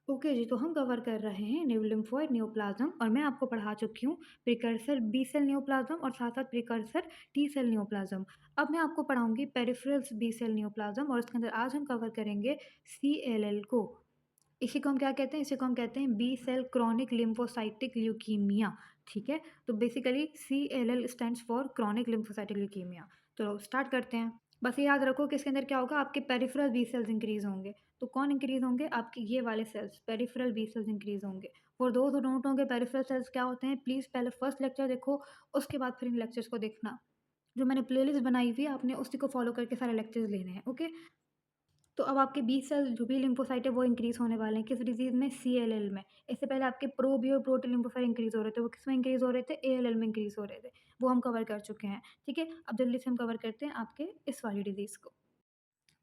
Okay जी, तो हम cover कर रहे हैं लिम्फोइड नियोप्लाज़्म और मैं आपको पढ़ा चुकी हूँ प्रिकर्सर बी सेल नियोप्लाज़्म और साथ-साथ प्रिकर्सर टी सेल नियोप्लाज़्म। अब मैं आपको पढ़ाऊँगी पेरिफेरल्स बी सेल नियोप्लाज़्म और उसके अंदर आज हम कवर करेंगे सीएलएल को। इसी को हम क्या कहते हैं? इसी को हम कहते हैं B cell chronic lymphocytic leukaemia, ठीक है? तो basically CLL stands for chronic lymphocytic leukaemia. तो स्टार्ट करते हैं। बस ये याद रखो कि इसके अंदर क्या होगा, आपके पेरिफेरल बी सेल्स इंक्रीज़ होंगे। तो कौन इंक्रीज़ होंगे? आपके ये वाले cells, peripheral B cells increase होंगे। For those who don't know के पेरिफेरल सेल्स क्या होते हैं, प्लीज़ पहले फर्स्ट लेक्चर देखो, उसके बाद फिर इन लेक्चर्स को देखना। जो मैंने प्लेलिस्ट बनाई हुई है, आपने उसी को फ़ॉलो करके सारे लेक्चर्स लेने हैं, ओके? तो अब आपके बी सेल जो भी लिम्फोसाइट है वो इंक्रीज़ होने वाले हैं, किस डिज़ीज़ में? सीएलएल में। इससे पहले आपके प्रो बी और प्रो टी लिम्फोसाइट इंक्रीज़ हो रहे थे, वो किस में इंक्रीज़ हो रहे थे? एएलएल में इंक्रीज़ हो रहे थे। वो हम कवर कर चुके हैं, ठीक है? अब जल्दी से हम कवर करते हैं आपके इस वाली डिज़ीज़ को।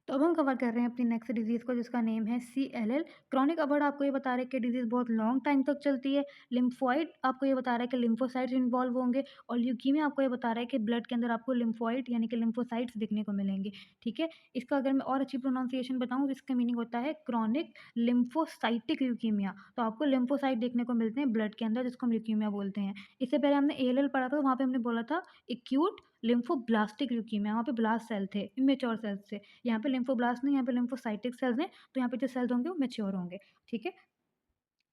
तो अब हम कवर कर रहे हैं अपनी नेक्स्ट डिजीज़ को, जिसका नेम है सीएलएल। क्रॉनिक अवर्ड आपको ये बता रहा है कि डिजीज़ बहुत लॉन्ग टाइम तक चलती है। लिम्फोइड आपको ये बता रहा है कि लिम्फोसाइट्स इन्वॉल्व होंगे और ल्यूकीमिया आपको ये बता रहा है कि ब्लड के अंदर आपको लिम्फोइड यानी कि लिम्फोसाइट्स दिखने को मिलेंगे, ठीक है? इसका अगर मैं और अच्छी प्रोनाउंसिएशन बताऊँ तो इसका मीनिंग होता है क्रॉनिक लिम्फोसाइटिक ल्यूकीमिया। तो आपको लिम्फोसाइट देखने को मिलते हैं ब्लड के अंदर, जिसको हम ल्यूकीमिया बोलते हैं। इससे पहले हमने एएलएल पढ़ा था, तो वहाँ पे हमने बोला था एक्यूट लिम्फोब्लास्टिक ल्यूकीमिया, वहाँ पे ब्लास्ट सेल थे, इमेच्योर सेल्स थे। यहाँ पे लिम्फोब्लास्ट नहीं, यहाँ पे लिम्फोसाइटिक सेल्स हैं, तो यहाँ पे जो सेल्स होंगे वो मैच्योर होंगे, ठीक है?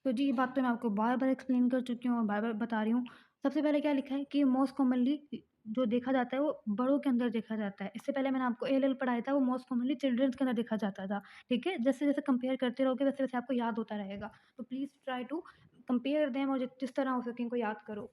तो जी, ये बात तो मैं आपको बार-बार एक्सप्लेन कर चुकी हूँ और बार-बार बता रही हूँ। सबसे पहले क्या लिखा है कि मोस्ट कॉमनली जो देखा जाता है वो बड़ों के अंदर देखा जाता है। इससे पहले मैंने आपको एएलएल पढ़ाया था, वो मोस्ट कॉमनली चिल्ड्रंस के अंदर देखा जाता था, ठीक है? जैसे-जैसे कंपेयर करते रहोगे वैसे-वैसे आपको याद होता रहेगा। तो please try to compare them और जिस तरह हो सके इनको याद करो।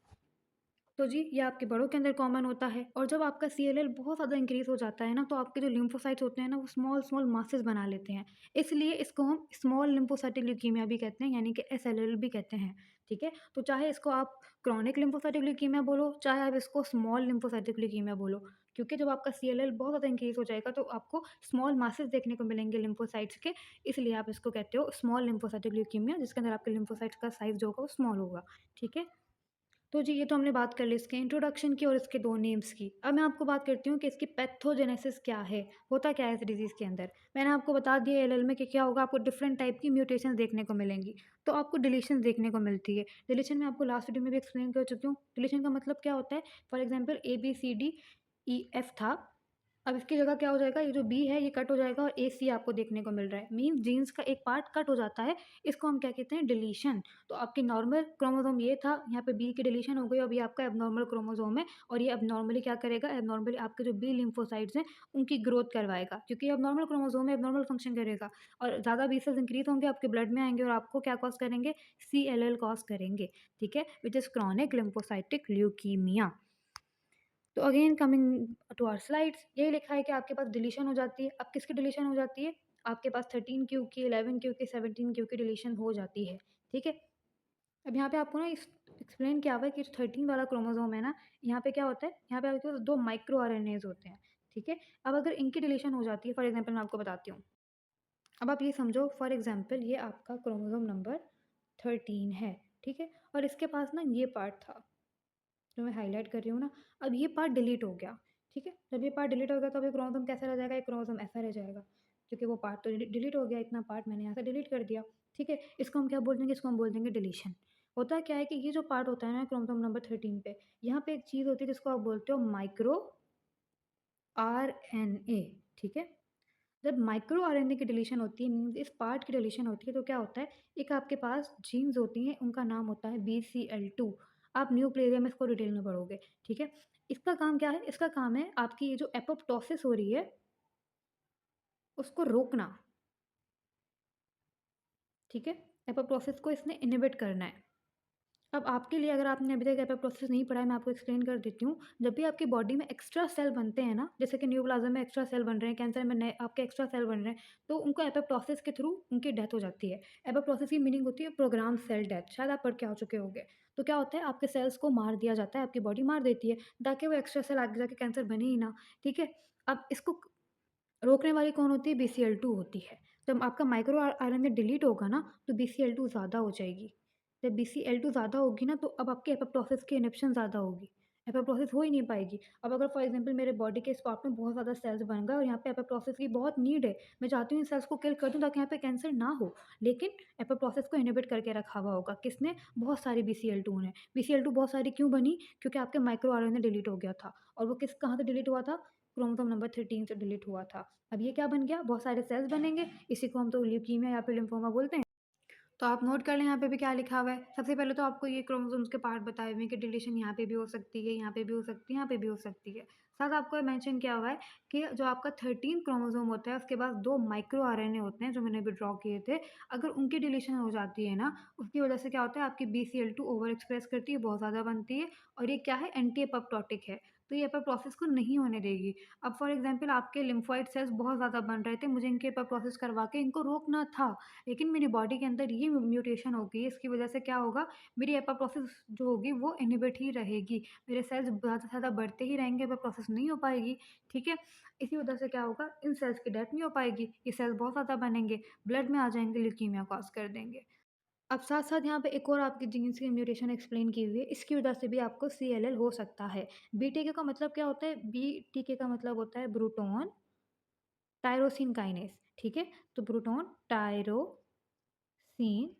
तो जी, ये आपके बड़ों के अंदर कॉमन होता है और जब आपका सीएलएल बहुत ज़्यादा इंक्रीज़ हो जाता है ना, तो आपके जो लिम्फोसाइट्स होते हैं ना, वो स्मॉल-स्मॉल मासेस बना लेते हैं। इसलिए इसको हम स्मॉल लिम्फोसाइटिक ल्यूकीमिया भी कहते हैं, यानी कि एसएलएल भी कहते हैं, ठीक है? तो चाहे इसको आप क्रॉनिक लिम्फोसाइटिक ल्यूकीमिया बोलो, चाहे आप इसको स्मॉल लिम्फोसाइटिक ल्यूकीमिया बोलो, क्योंकि जब आपका सीएलएल बहुत ज़्यादा इंक्रीज़ हो जाएगा, तो आपको स्मॉल मासेस देखने को मिलेंगे लिम्फोसाइट्स के, इसलिए आप इसको कहते हो स्मॉल लिम्फोसाइटिक ल्यूकीमिया, जिसके अंदर आपके लिम्फोसाइट्स का साइज़ जो होगा वो स्मॉल होगा, ठीक है? तो जी, ये तो हमने बात कर ली इसके इंट्रोडक्शन की और इसके 2 नेम्स की। अब मैं आपको बात करती हूँ कि इसकी पैथोजेनेसिस क्या है? होता क्या है इस डिज़ीज़ के अंदर? मैंने आपको बता दिया एएलएल में कि क्या होगा, आपको डिफरेंट टाइप की म्यूटेशंस देखने को मिलेंगी। तो आपको डिलीशंस देखने को मिलती है। डिलीशन मैं आपको लास्ट वीडियो में भी एक्सप्लेन कर चुकी हूँ। डिलीशन का मतलब क्या होता है? फॉर एग्ज़ाम्पल ABCDEF था, अब इसकी जगह क्या हो जाएगा, ये जो बी है ये कट हो जाएगा और AC आपको देखने को मिल रहा है। मीन्स जीन्स का एक पार्ट कट हो जाता है, इसको हम क्या कहते हैं? डिलीशन। तो आपकी नॉर्मल क्रोमोसोम ये था, यहाँ पे बी की डिलीशन हो गई, अब ये आपका एब्नॉर्मल क्रोमोसोम है और ये एब्नॉर्मली क्या करेगा? एब्नॉर्मली आपके जो बी लिम्फोसाइट्स हैं, उनकी ग्रोथ करवाएगा, क्योंकि ये एब्नॉर्मल क्रोमोसोम है, एब्नॉर्मल फंक्शन करेगा और ज़्यादा बी सेल्स इंक्रीज़ होंगे, आपके ब्लड में आएँगे और आपको क्या कॉज़ करेंगे? सीएलएल कॉज़ करेंगे, ठीक है? Which is chronic lymphocytic leukaemia. तो again coming to our slides, यही लिखा है कि आपके पास डिलीशन हो जाती है। अब किसकी डिलीशन हो जाती है? आपके पास 13 क्यू की, 11 क्यू की, 17 क्यू की डिलीशन हो जाती है, ठीक है? अब यहाँ पे आपको ना इस एक्सप्लेन किया हुआ है कि जो 13 वाला क्रोमोसोम है ना, यहाँ पे क्या होता है, यहाँ पे आपके पास 2 माइक्रो आरएनएज़ होते हैं, ठीक है? अब अगर इनकी डिलीशन हो जाती है, फॉर एग्ज़ाम्पल मैं आपको बताती हूँ। अब आप ये समझो, फॉर एग्ज़ाम्पल ये आपका क्रोमोसोम नंबर 13 है, ठीक है? और इसके पास ना ये पार्ट था, जो मैं हाइलाइट कर रही हूँ ना, अब ये पार्ट डिलीट हो गया, ठीक है? जब ये पार्ट डिलीट हो गया तो अब ये क्रोमोसोम कैसा रह जाएगा? एक क्रोमोसोम ऐसा रह जाएगा, क्योंकि वो पार्ट तो डिलीट हो गया, इतना पार्ट मैंने यहाँ से डिलीट कर दिया, ठीक है? इसको हम क्या बोल देंगे? इसको हम बोल देंगे डिलीशन। होता क्या है कि ये जो पार्ट होता है ना क्रोमोसोम नंबर 13 पे, यहाँ पे एक चीज़ होती है जिसको आप बोलते हो माइक्रो आरएनए, ठीक है? जब माइक्रो आरएनए की डिलीशन होती है, मीन्स इस पार्ट की डिलीशन होती है, तो क्या होता है, एक आपके पास जीन्स होती हैं, उनका नाम होता है BCL2। आप न्यूक्लियर में इसको डिटेल में पढ़ोगे, ठीक है? इसका काम क्या है? इसका काम है आपकी ये जो एपोप्टोसिस हो रही है, उसको रोकना, ठीक है? एपोप्टोसिस को इसने इनहिबिट करना है। अब आपके लिए, अगर आपने अभी तक एपोप्टोसिस नहीं पढ़ा है, मैं आपको एक्सप्लेन कर देती हूँ। जब भी आपकी बॉडी में एक्स्ट्रा सेल बनते हैं ना, जैसे कि न्यूप्लाज़्म में एक्स्ट्रा सेल बन रहे हैं, कैंसर में नए आपके एक्स्ट्रा सेल बन रहे हैं, तो उनको एपोप्टोसिस के थ्रू उनकी डेथ हो जाती है। एपोप्टोसिस की मीनिंग होती है प्रोग्राम सेल डेथ, शायद आप पढ़ के आ चुके होंगे। तो क्या होता है, आपके सेल्स को मार दिया जाता है, आपकी बॉडी मार देती है, ताकि वो एक्स्ट्रा सेल आगे जाके कैंसर बने ही ना, ठीक है? अब इसको रोकने वाली कौन होती है? BCL2 होती है। जब आपका माइक्रो आरएनए डिलीट होगा ना, तो BCL2 ज़्यादा हो जाएगी। जब BCL2 ज़्यादा होगी ना, तो अब आपके एपोप्टोसिस की इन्हिबिशन ज़्यादा होगी। एपोप्टोसिस हो ही नहीं पाएगी। अब अगर फॉर एग्ज़ाम्पल मेरे बॉडी के स्पॉट में बहुत ज़्यादा सेल्स बन गए और यहाँ पे एपोप्टोसिस की बहुत नीड है, मैं चाहती हूँ इन सेल्स को किल कर दूँ ताकि यहाँ पे कैंसर ना हो, लेकिन एपोप्टोसिस को इनहिबिट करके रखा हुआ होगा। किसने? बहुत सारी BCL2 ने। BCL2 बहुत सारी क्यों बनी? क्योंकि आपके माइक्रो आरएनए डिलीट हो गया था और वो कहाँ से डिलीट हुआ था? क्रोमोसोम नंबर 13 से डिलीट हुआ था। अब ये क्या बन गया? बहुत सारे सेल्स बनेंगे, इसी को हम तो ल्यूकीमिया या फिर लिम्फोमा बोलते हैं। तो आप नोट कर लें यहाँ पे भी क्या लिखा हुआ है। सबसे पहले तो आपको ये क्रोमोसोम्स के पार्ट बताए हुए हैं कि डिलीशन यहाँ पे भी हो सकती है, यहाँ पे भी हो सकती है, यहाँ पे भी हो सकती है। साथ आपको मेंशन किया हुआ है कि जो आपका 13 क्रोमोसोम होता है उसके पास 2 माइक्रो आरएनए होते हैं जो मैंने अभी ड्रॉ किए थे। अगर उनकी डिलीशन हो जाती है ना, उसकी वजह से क्या होता है आपकी BCL2 ओवर एक्सप्रेस करती है, बहुत ज़्यादा बनती है और ये क्या है एंटी एपोप्टोटिक है। तो ये एपोप्टोसिस को नहीं होने देगी। अब फॉर एग्ज़ाम्पल आपके लिम्फोइड सेल्स बहुत ज़्यादा बन रहे थे, मुझे इनके एपोप्टोसिस करवा के इनको रोकना था। लेकिन मेरी बॉडी के अंदर ये म्यूटेशन हो गई है, इसकी वजह से क्या होगा, मेरी एपोप्टोसिस जो होगी वो इनहिबिट ही रहेगी। मेरे सेल्स ज़्यादा से ज़्यादा बढ़ते ही रहेंगे, एपोप्टोसिस नहीं हो पाएगी, ठीक है? इसी वजह से क्या होगा, इन सेल्स की डेथ नहीं हो पाएगी, ये सेल्स बहुत ज़्यादा बनेंगे, ब्लड में आ जाएँगे, ल्यूकीमिया कॉज़ कर देंगे। अब साथ-साथ यहाँ पे एक और आपकी जीन्स की म्यूटेशन एक्सप्लेन की हुई है, इसकी वजह से भी आपको CLL हो सकता है। BTK का मतलब क्या होता है? BTK का मतलब होता है ब्रूटोन टायरोसिन काइनेज, ठीक है? तो ब्रूटोन टायरोसिन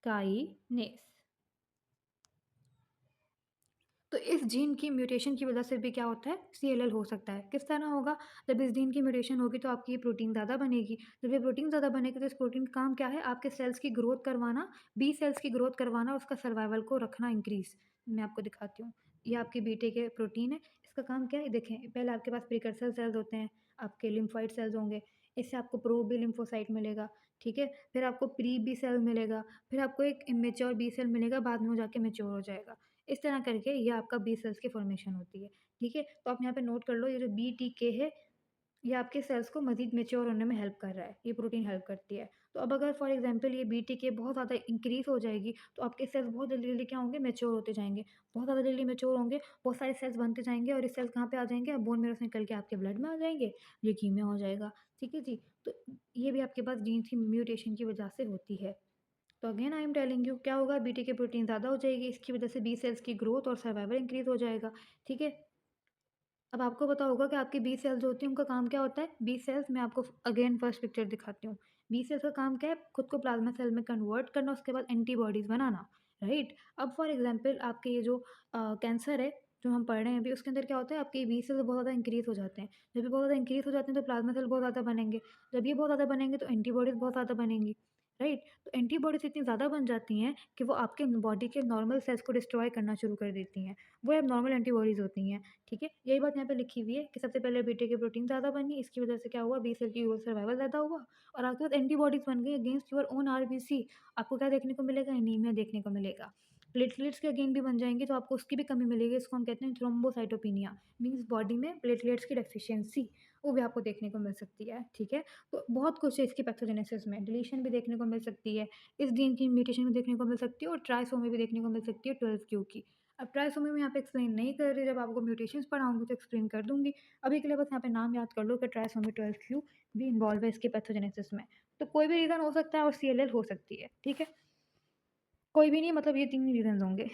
काइनेज। तो इस जीन की म्यूटेशन की वजह से भी क्या होता है? CLL हो सकता है। किस तरह होगा? जब इस जीन की म्यूटेशन होगी तो आपकी ये प्रोटीन ज़्यादा बनेगी। जब ये प्रोटीन ज़्यादा बनेगी तो इस प्रोटीन का काम क्या है? आपके सेल्स की ग्रोथ करवाना, बी सेल्स की ग्रोथ करवाना, उसका सर्वाइवल को रखना इंक्रीज़। मैं आपको दिखाती हूँ। ये आपकी BTK प्रोटीन है। इसका काम क्या है? देखें, पहले आपके पास प्रीकर्सर सेल्स होते हैं, आपके लिम्फोइड सेल्स होंगे। इससे आपको प्रो बी लिम्फोसाइट मिलेगा, ठीक है? फिर आपको प्री बी सेल मिलेगा, फिर आपको एक इमैच्योर बी सेल मिलेगा, बाद में वो जाके मैच्योर हो जाएगा। इस तरह करके ये आपका बी सेल्स की फॉर्मेशन होती है, ठीक है? तो आप यहाँ पे नोट कर लो, ये जो BTK है, ये आपके सेल्स को मज़ीद मैच्योर होने में हेल्प कर रहा है, ये प्रोटीन हेल्प करती है। तो अब अगर फॉर एग्ज़ाम्पल ये BTK बहुत ज़्यादा इंक्रीज़ हो जाएगी, तो आपके सेल्स बहुत जल्दी-जल्दी क्या होंगे? मैच्योर होते जाएँगे। बहुत ज़्यादा जल्दी मैच्योर होंगे, बहुत सारे सेल्स बनते जाएँगे और ये सेल्स कहाँ पे आ जाएँगे? बोन मैरो से निकल के आपके ब्लड में आ जाएँगे, ल्यूकीमिया हो जाएगा, ठीक है जी? तो ये भी आपके पास जीन्स की म्यूटेशन की वजह से होती है। तो again I am telling you क्या होगा, BTK प्रोटीन ज़्यादा हो जाएगी, इसकी वजह से बी सेल्स की ग्रोथ और सर्वाइवल इंक्रीज हो जाएगा, ठीक है? अब आपको पता होगा कि आपकी बी सेल्स जो होती हैं उनका काम क्या होता है। बी सेल्स, मैं आपको अगेन फर्स्ट पिक्चर दिखाती हूँ। बी सेल्स का काम क्या है? खुद को प्लाज्मा सेल में कन्वर्ट करना, उसके बाद एंटीबॉडीज़ बनाना, राइट? अब फॉर एग्जांपल आपके ये जो कैंसर है जो हम पढ़ रहे हैं अभी, उसके अंदर क्या होता है, आपके बी सेल्स बहुत ज़्यादा इंक्रीज हो जाते हैं। जब ये बहुत ज़्यादा इंक्रीज हो जाते हैं तो प्लाज्मा सेल बहुत ज़्यादा बनेंगे। जब ये बहुत ज़्यादा बनेंगे तो एंटीबॉडीज़ बहुत ज़्यादा बनेंगी, राइट? तो एंटीबॉडीज़ इतनी ज़्यादा बन जाती हैं कि वो आपके बॉडी के नॉर्मल सेल्स को डिस्ट्रॉय करना शुरू कर देती हैं। वो अब नॉर्मल एंटीबॉडीज़ होती हैं, ठीक है? यही बात यहाँ पे लिखी हुई है कि सबसे पहले BTK प्रोटीन ज़्यादा बनी, इसकी वजह से क्या हुआ, बी सेल की ओवर सर्वाइवल ज़्यादा हुआ और आपके पास एंटीबॉडीज़ बन गई अगेंस्ट योर ओन RBC। आपको क्या देखने को मिलेगा? एनीमिया देखने को मिलेगा। प्लेटलेट्स के अगेन भी बन जाएँगे तो आपको उसकी भी कमी मिलेगी, इसको हम कहते हैं थ्रोम्बोसाइटोपिनिया, मीन्स बॉडी में प्लेटलेट्स की डेफिशिएंसी, वो भी आपको देखने को मिल सकती है, ठीक है? तो बहुत कुछ है इसकी पैथोजेनेसिस में, डिलीशन भी देखने को मिल सकती है, इस जीन की म्यूटेशन भी देखने को मिल सकती है और ट्राइसोमी भी देखने को मिल सकती है 12q की। अब ट्राइसोमी में यहाँ पे एक्सप्लेन नहीं कर रही, जब आपको म्यूटेशंस पढ़ाऊँगी तो एक्सप्लेन कर दूँगी। अभी के लिए बस यहाँ पे नाम याद कर लो कि ट्राइसोमी 12q भी इन्वॉल्व है इसके पैथोजेनेसिस में। तो कोई भी रीज़न हो सकता है और CLL हो सकती है, ठीक है? कोई भी नहीं, मतलब ये 3 ही रीज़न्स होंगे।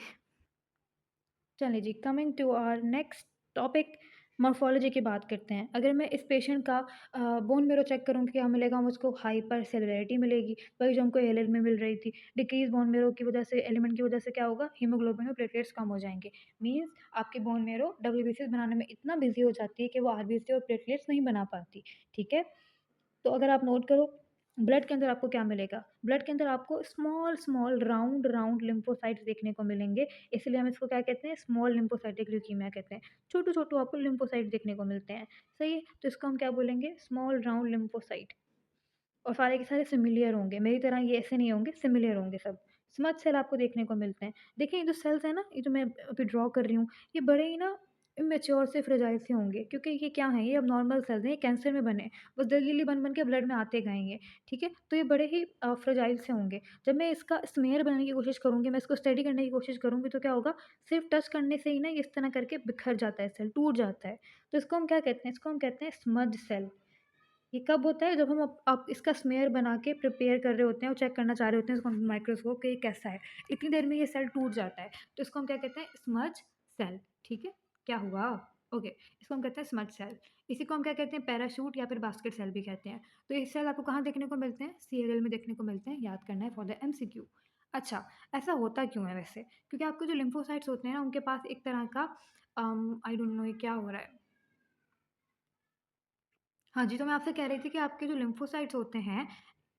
चलिए जी, coming to our next topic, morphology की बात करते हैं। अगर मैं इस पेशेंट का बोन मैरो चेक करूँगी, क्या मिलेगा मुझको? हाइपर सेलुलरिटी मिलेगी, वही जो हमको ALL में मिल रही थी। डिक्रीज़ बोन मैरो की वजह से, एलिमेंट की वजह से क्या होगा? हीमोग्लोबिन और प्लेटलेट्स कम हो जाएँगे। मीन्स आपकी बोन मैरो WBCs बनाने में इतना बिज़ी हो जाती है कि वो RBC और प्लेटलेट्स नहीं बना पाती, ठीक है? तो अगर आप नोट करो, ब्लड के अंदर आपको क्या मिलेगा? ब्लड के अंदर आपको small small round round lymphocytes देखने को मिलेंगे, इसलिए हम इसको क्या कहते हैं? स्मॉल लिम्फोसाइटिक ल्यूकीमिया कहते हैं। छोटू-छोटू आपको लिम्फोसाइट देखने को मिलते हैं, सही है? तो इसको हम क्या बोलेंगे? Small round lymphocyte. और सारे के सारे सिमिलियर होंगे, मेरी तरह ये ऐसे नहीं होंगे, सिमिलियर होंगे सब। स्मज सेल आपको देखने को मिलते हैं। देखिए ये जो सेल्स हैं ना, ये जो मैं अभी ड्रॉ कर रही हूँ, ये बड़े ही ना इमैच्योर से फ्रेजाइल से होंगे, क्योंकि ये क्या हैं? ये अब नॉर्मल सेल्स हैं, ये कैंसर में बने हैं। बस जल्दी-जल्दी बन-बन के ब्लड में आते गए हैं, ठीक है? तो ये बड़े ही फ्रेजाइल से होंगे। जब मैं इसका स्मेयर बनाने की कोशिश करूँगी, मैं इसको स्टडी करने की कोशिश करूँगी, तो क्या होगा? सिर्फ़ टच करने से ही ना ये इस तरह करके बिखर जाता है सेल, टूट जाता है। तो इसको हम क्या कहते हैं? इसको हम कहते हैं स्मज सेल। ये कब होता है? जब हम आप इसका स्मेयर बना के प्रिपेयर कर रहे होते हैं और चेक करना चाह रहे होते हैं इसको माइक्रोस्कोप कि ये कैसा है। इतनी देर में ये सेल टूट जाता है, तो इसको हम क्या कहते हैं? स्मज सेल, ठीक है? क्या हुआ? ओके, इसको हम कहते हैं स्मज सेल। इसी को हम क्या कहते हैं पैराशूट या फिर बास्केट सेल भी कहते हैं। तो ये सेल आपको कहाँ देखने को मिलते हैं? सीएलएल में देखने को मिलते हैं, याद करना है फॉर द एमसीक्यू। अच्छा, ऐसा होता क्यों है वैसे? क्योंकि आपके जो लिम्फोसाइट्स होते हैं ना उनके पास एक तरह का आई डोंट नो ये क्या हो रहा है? हाँ जी, तो मैं आपसे कह रही थी कि आपके जो लिम्फोसाइट्स होते हैं,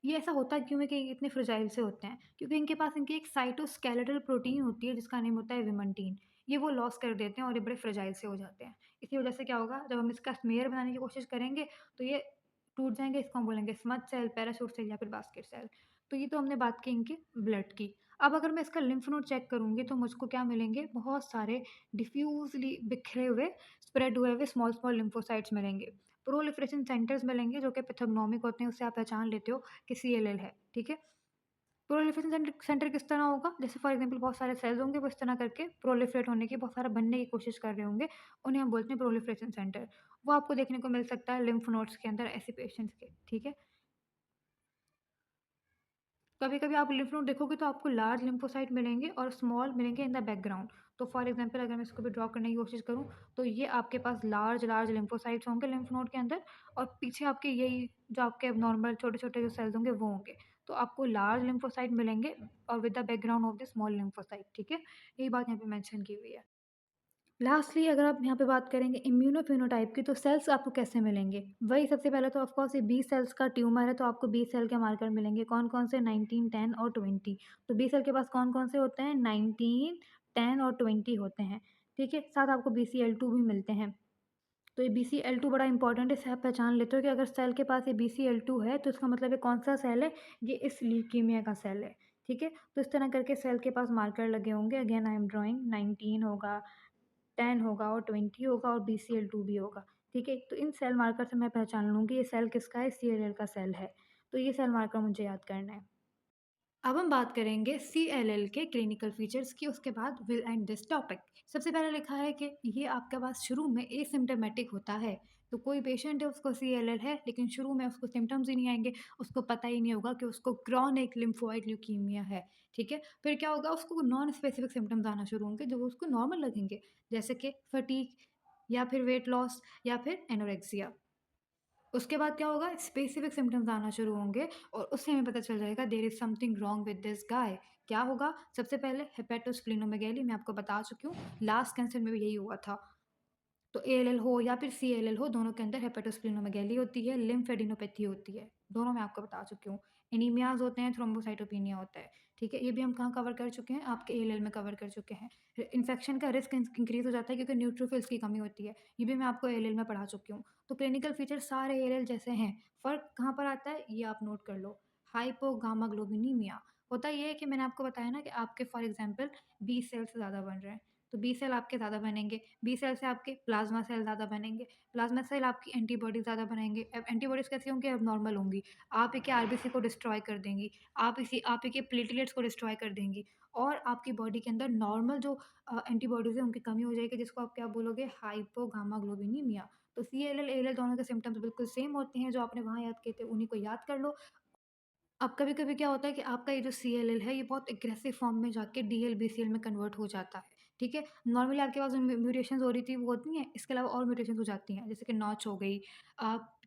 ये ऐसा होता क्यों है कि ये इतने फ्रेजाइल से होते हैं? क्योंकि इनके पास इनकी एक साइटोस्केलेटल प्रोटीन होती है जिसका नेम होता है विमेंटिन। ये वो लॉस कर देते हैं और ये बड़े फ्रेजाइल से हो जाते हैं। इसी वजह से क्या होगा जब हम इसका स्मेयर बनाने की कोशिश करेंगे तो ये टूट जाएँगे, इसको हम बोलेंगे स्मज सेल, पैराशूट सेल या फिर बास्केट सेल। तो ये तो हमने बात की इनके ब्लड की। अब अगर मैं इसका लिम्फ नोड चेक करूँगी तो मुझको क्या मिलेंगे? बहुत सारे डिफ्यूज़ली बिखरे हुए, स्प्रेड हुए हुए स्मॉल-स्मॉल लिम्फोसाइट्स मिलेंगे। प्रोलिफरेशन सेंटर्स मिलेंगे जो कि पैथोग्नोमिक होते हैं, उससे आप पहचान लेते हो कि सीएलएल है, ठीक है? प्रोलिफरेशन सेंटर सेंटर किस तरह होगा? जैसे फॉर एग्ज़ाम्पल बहुत सारे सेल्स होंगे वो इस तरह करके प्रोलिफरेट होने की बहुत सारा बनने की कोशिश कर रहे होंगे, उन्हें हम बोलते हैं प्रोलिफरेशन सेंटर। वो आपको देखने को मिल सकता है लिम्फ नोड्स के अंदर ऐसे पेशेंट्स के, ठीक है? कभी-कभी आप लिम्फ नोड देखोगे तो आपको लार्ज लिम्फोसाइट मिलेंगे और स्मॉल मिलेंगे इन द बैकग्राउंड। तो फॉर एग्ज़ाम्पल अगर मैं इसको भी ड्रॉ करने की कोशिश करूँ, तो ये आपके पास लार्ज लिम्फोसाइट्स होंगे लिम्फ नोड के अंदर और पीछे आपके यही जो आपके नॉर्मल छोटे-छोटे जो सेल्स होंगे वो होंगे। तो आपको लार्ज लिम्फोसाइट मिलेंगे और with the background of the small lymphocyte, ठीक है? यही बात यहाँ पे मेंशन की हुई है। लास्टली अगर आप यहाँ पे बात करेंगे इम्यूनोफिनोटाइप की तो सेल्स आपको कैसे मिलेंगे? वही सबसे पहले तो ऑफ कोर्स ये बी सेल्स का ट्यूमर है तो आपको बी सेल के मार्कर मिलेंगे। कौन-कौन से 19, 10 और 20। तो बी सेल के पास कौन-कौन से होते हैं? 19, 10 और 20 होते हैं। ठीक है? साथ आपको बीसीएल2 भी मिलते हैं। तो ये बीसीएल2 बड़ा इंपॉर्टेंट है, इसे आप पहचान लेते हो कि अगर सेल के पास ये बीसीएल2 है तो इसका मतलब ये कौन-सा सेल है? ये इस ल्यूकीमिया का सेल है। ठीक है? तो इस तरह करके सेल के पास मार्कर लगे होंगे। अगेन आई एम ड्राइंग 19 होगा, 10 होगा और 20 होगा और बीसीएल2 भी होगा, ठीक है? तो इन सेल मार्कर से मैं पहचान लूँगी ये सेल किसका है, सीएलएल का सेल है। तो ये सेल मार्कर मुझे याद करना है। अब हम बात करेंगे सीएलएल के क्लिनिकल फीचर्स की, उसके बाद विल एंड दिस टॉपिक। सबसे पहले लिखा है कि ये आपके पास शुरू में एसिम्प्टोमेटिक होता है। तो कोई पेशेंट है उसको सीएलएल है लेकिन शुरू में उसको सिम्पटम्स ही नहीं आएँगे, उसको पता ही नहीं होगा कि उसको क्रॉनिक लिम्फोइड ल्यूकीमिया है, ठीक है? फिर क्या होगा उसको नॉन स्पेसिफिक सिम्पटम्स आना शुरू होंगे जो उसको नॉर्मल लगेंगे, जैसे कि फटीग या फिर वेट लॉस या फिर एनोरेक्सिया। उसके बाद क्या होगा स्पेसिफिक सिम्पटम्स आना शुरू होंगे और उससे हमें पता चल जाएगा there is something wrong with this guy. क्या होगा? सबसे पहले हेपेटोस्प्लिनोमेगैली मैं आपको बता चुकी हूँ, लास्ट कैंसर में भी यही हुआ था। तो एएलएल हो या फिर सीएलएल हो, दोनों के अंदर हेपेटोस्प्लिनोमेगैली होती है, लिम्फेडिनोपैथी होती है। दोनों मैं आपको बता चुकी हूँ। एनीमियाज़ होते हैं, थ्रोम्बोसाइटोपिनिया होता है, ठीक है? ये भी हम कहाँ कवर कर चुके हैं, आपके एएलएल में कवर कर चुके हैं। इन्फेक्शन का रिस्क इंक्रीज़ हो जाता है क्योंकि न्यूट्रोफिल्स की कमी होती है। ये भी मैं आपको एएलएल में पढ़ा चुकी हूँ। तो क्लिनिकल फीचर सारे एएलएल जैसे हैं, फ़र्क कहाँ पर आता है, ये आप नोट कर लो। हाइपोगामाग्लोबिनीमिया होता ये है कि मैंने आपको बताया ना कि आपके फॉर एग्ज़ाम्पल बी सेल्स ज़्यादा बन रहे हैं। तो बी सेल आपके ज़्यादा बनेंगे, बी सेल से आपके प्लाज़्मा सेल ज़्यादा बनेंगे, प्लाज़्मा सेल आपकी एंटीबॉडी ज़्यादा बनाएँगे। अब एंटीबॉडीज़ कैसी होंगी? एबनॉर्मल होंगी। आप ही के आरबीसी को डिस्ट्रॉय कर देंगी, आप ही के प्लेटलेट्स को डिस्ट्रॉय कर देंगी और आपकी बॉडी के अंदर नॉर्मल जो एंटीबॉडीज़ हैं उनकी कमी हो जाएगी जिसको आप क्या बोलोगे? हाइपोगामाग्लोबिनीमिया। तो सीएलएल, एएलएल दोनों के सिम्पटम्स बिल्कुल सेम होते हैं, जो आपने वहाँ याद किए थे उन्हीं को याद कर लो। अब कभी-कभी क्या होता है कि आपका ये जो सीएलएल है, ये बहुत एग्रेसिव फॉर्म में जाके डीएलबीसीएल में कन्वर्ट हो जाता है, ठीक है? नॉर्मली आपके पास जो म्यूटेशंस हो रही थी, वो होती हैं, इसके अलावा और म्यूटेशंस हो जाती हैं, जैसे कि नॉच हो गई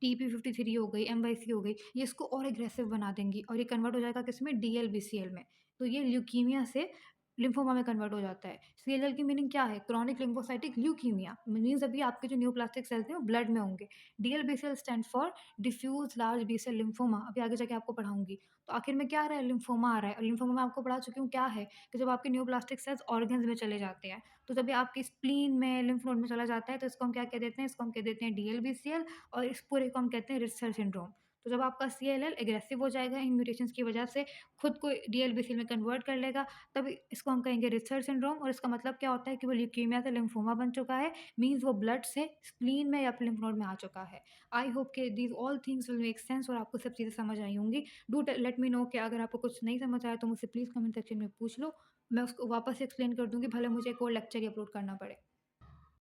टीपी53 हो गई, एमवाईसी हो गई, ये इसको और एग्रेसिव बना देंगी और ये कन्वर्ट हो जाएगा किसमें? डीएलबीसीएल में। तो ये ल्यूकीमिया से लिम्फोमा में कन्वर्ट हो जाता है। सीएलएल की मीनिंग क्या है? क्रॉनिक लिम्फोसाइटिक ल्यूकीमिया मीन्स अभी आपके जो न्यूप्लास्टिक सेल्स हैं, वो ब्लड में होंगे। DLBCL stand for diffuse large B-cell lymphoma, अभी आगे जाके आपको पढ़ाऊँगी। तो आखिर में क्या आ रहा है? लिम्फोमा आ रहा है और लिम्फोमा मैं आपको पढ़ा चुकी हूँ क्या है, कि जब आपके न्यूप्लास्टिक सेल्स ऑर्गन्स में चले जाते हैं, तो जब ये आपकी स्प्लीन में, लिम्फ नोड में चला जाता है, तो इसको हम क्या कह देते हैं? इसको हम कह देते हैं डीएलबीसीएल और इस पूरे को हम कहते हैं रिट्ज़र सिंड्रोम। तो जब आपका सीएलएल एग्रेसिव हो जाएगा इन म्यूटेशंस की वजह से, खुद को डीएलबीसीएल में कन्वर्ट कर लेगा, तब इसको हम कहेंगे रिट्ज़र सिंड्रोम और इसका मतलब क्या होता है कि वो ल्यूकीमिया से लिम्फोमा बन चुका है, मीन्स वो ब्लड से स्प्लीन में या फिर लिम्फ नोड में आ चुका है। आई होप कि these all things will make sense और आपको सब चीज़ें समझ आई होंगी। डू लेट मी नो कि अगर आपको कुछ नहीं समझ आया तो मुझसे प्लीज़ कमेंट सेक्शन में पूछ लो। मैं उसको वापस से एक्सप्लेन कर दूँगी, भले मुझे एक और लेक्चर ही अपलोड करना पड़े।